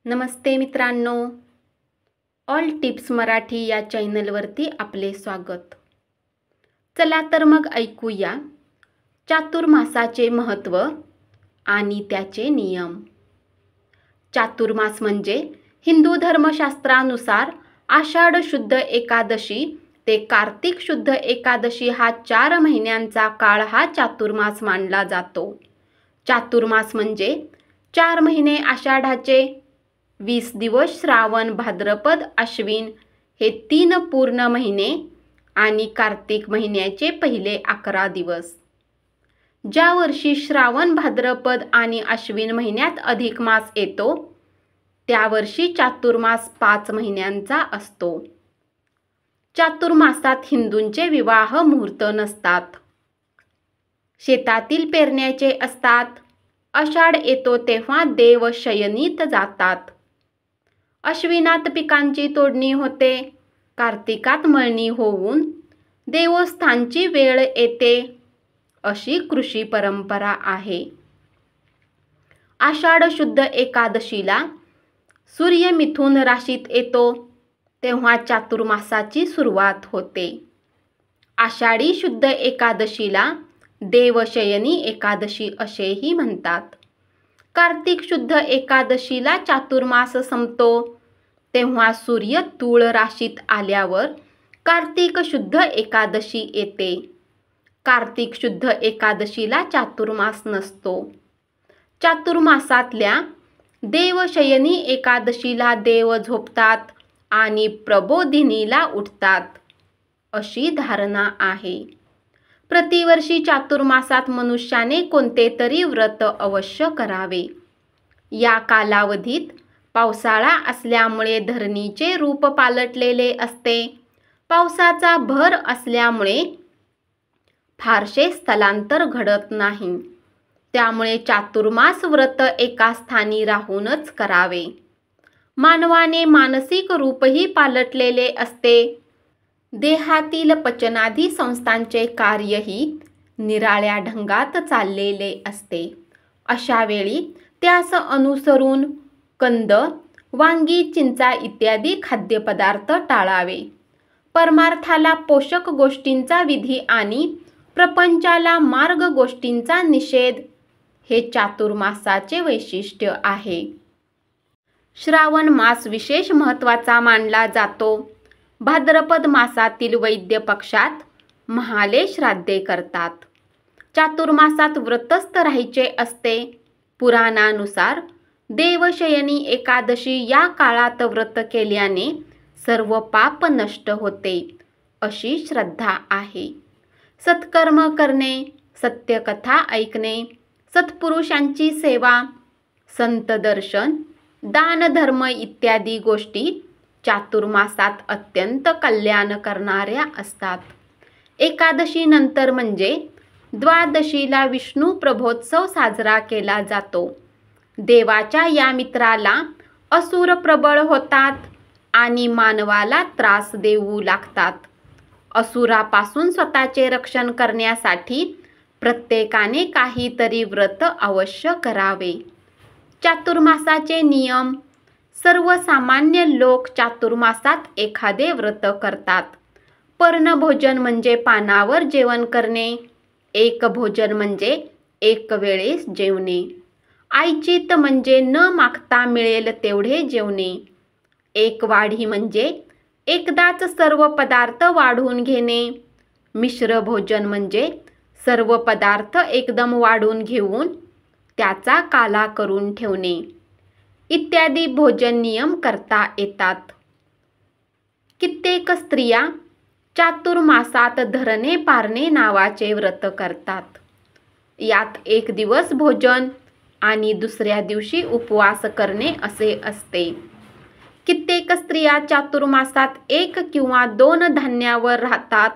नमस्ते मित्रांनो, all tips Marathi या चॅनलवरती आपले स्वागत. चला तर मग ऐकूया चातुर्मासाचे महत्त्व आणि त्याचे नियम. चातुर्मास म्हणजे हिंदू धर्मशास्त्रानुसार आषाढ शुद्ध एकादशी ते कार्तिक शुद्ध एकादशी हा 4 महिन्यांचा काळ हा चातुर्मास मानला जातो. चातुर्मास म्हणजे 4 महिने आषाढाचे, 20 दिवस श्रावण भाद्रपद अश्विन हे 3 पूर्ण महिने आणि कार्तिक महिन्याचे पहिले 11 दिवस. ज्या वर्षी श्रावण भाद्रपद आणि अश्विन महिन्यात अधिक मास येतो त्या वर्षी चातुर्मास 5 महिन्यांचा असतो. चातुर्मासात हिंदूंचे विवाह मुहूर्त नसतात. शेतातील पेरण्याचे असतात. आषाढ येतो तेव्हा देव शयनीत जातात. अश्विनात पिकांची तोडणी होते. कार्तिकात मळणी होऊन देवस्थानची वेळ येते. अशी कृषी परंपरा आहे. आषाढ शुद्ध एकादशीला सूर्य मिथुन राशीत येतो तेव्हा चातुर्मासाची सुरुवात होते. आषाढी शुद्ध एकादशीला देवशयनी एकादशी असेही म्हणतात. कार्तिक शुद्ध एकादशीला चातुर्मास संपतो तेव्हा सूर्य तूळ राशीत आल्यावर कार्तिक शुद्ध एकादशी येते. कार्तिक शुद्ध एकादशीला चातुर्मास नसतो. चातुर्मासातल्या देवशयनी एकादशीला देव झोपतात आणि प्रबोधिनीला उठतात अशी धारणा आहे. प्रतिवर्षी चातुर्मासात मनुष्याने कोणते तरी व्रत अवश्य करावे. या कालावधीत पावसाळा असल्यामुळे धरणीचे रूप पालटलेले असते. पावसाचा भर असल्यामुळे फारसे स्थलांतर घडत नाही. त्यामुळे चातुर्मास व्रत एका स्थानी राहूनच करावे. मानवाने मानसिक रूपही पालटलेले असते. देहातील पचनादी संस्थांचे कार्यही निराळ्या ढंगात चाललेले असते. अशा वेळी त्यास अनुसरून कंद, वांगी, चिंचा इत्यादी खाद्यपदार्थ टाळावे. परमार्थाला पोषक गोष्टींचा विधी आणि प्रपंचाला मार्ग गोष्टींचा निषेध हे चातुर्मासाचे वैशिष्ट्य आहे. श्रावण मास विशेष महत्त्वाचा मानला जातो. भाद्रपद मासातील वैद्य पक्षात महाले श्राद्धे करतात. चातुर्मासात व्रतस्थ राहायचे असते. पुराणानुसार देवशयनी एकादशी या काळात व्रत केल्याने सर्व पाप नष्ट होते अशी श्रद्धा आहे. सत्कर्म करणे, सत्यकथा ऐकणे, सत्पुरुषांची सेवा, संत दर्शन, दानधर्म इत्यादी गोष्टी चातुर्मासात अत्यंत कल्याण करणाऱ्या असतात. एकादशी नंतर म्हणजे द्वादशीला विष्णू प्रभोत्सव साजरा केला जातो. देवाच्या या मित्राला असुर प्रबळ होतात आणि मानवाला त्रास देऊ लागतात. असुरापासून स्वतःचे रक्षण करण्यासाठी प्रत्येकाने काहीतरी व्रत अवश्य करावे. चातुर्मासाचे नियम. सर्वसामान्य लोक चातुर्मासात एखादे व्रत करतात. पर्णभोजन म्हणजे पानावर जेवण करणे. एक भोजन म्हणजे एक वेळेस जेवणे. आयचित म्हणजे न मागता मिळेल तेवढे जेवणे. एक वाढी म्हणजे एकदाच सर्व पदार्थ वाढून घेणे. मिश्र भोजन म्हणजे सर्व पदार्थ एकदम वाढून घेऊन त्याचा काला करून ठेवणे इत्यादी भोजन नियम करता येतात. कित्येक स्त्रिया चातुर्मासात धरणे पारणे नावाचे व्रत करतात. यात एक दिवस भोजन आणि दुसऱ्या दिवशी उपवास करणे असे असते. कित्येक स्त्रिया चातुर्मासात 1 किंवा 2 धान्यावर राहतात.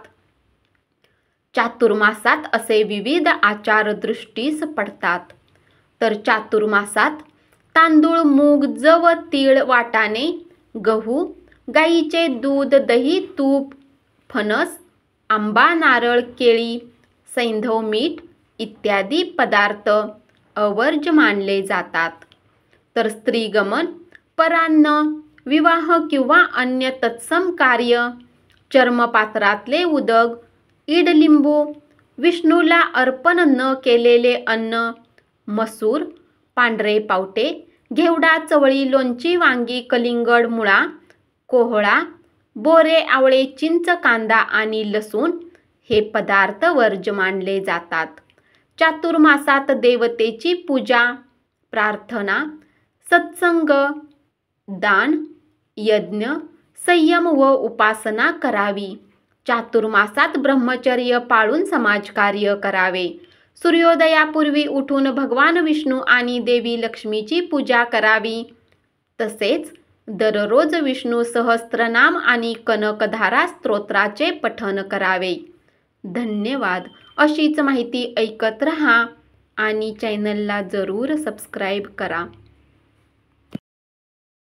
चातुर्मासात असे विविध आचार दृष्टीस पडतात. तर चातुर्मासात तांदूळ, मूग, जव, तीळ, वाटाणे, गहू, गाईचे दूध, दही, तूप, फणस, आंबा, नारळ, केळी, सैंधव, मीठ इत्यादी पदार्थ अवर्ज्य मानले जातात. तर स्त्रीगमन, परान्न, विवाह किंवा अन्य तत्सम कार्य, चर्मपात्रातले उदक, ईडलिंबू, विष्णूला अर्पण न केलेले अन्न, मसूर, पांढरे पावटे, घेवडा, चवळी, लोणची, वांगी, कलिंगड, मुळा, कोहळा, बोरे, आवळे, चिंच, कांदा आणि लसूण हे पदार्थ वर्ज्य मानले जातात. चातुर्मासात देवतेची पूजा, प्रार्थना, सत्संग, दान, यज्ञ, संयम व उपासना करावी. चातुर्मासात ब्रह्मचर्य पाळून समाजकार्य करावे. सूर्योदयापूर्वी उठून भगवान विष्णू आणि देवी लक्ष्मीची पूजा करावी. तसेच दररोज विष्णू सहस्त्रनाम आणि कनकधारा स्तोत्राचे पठण करावे. धन्यवाद. अशीच माहिती ऐकत रहा आणि चॅनलला जरूर सबस्क्राईब करा.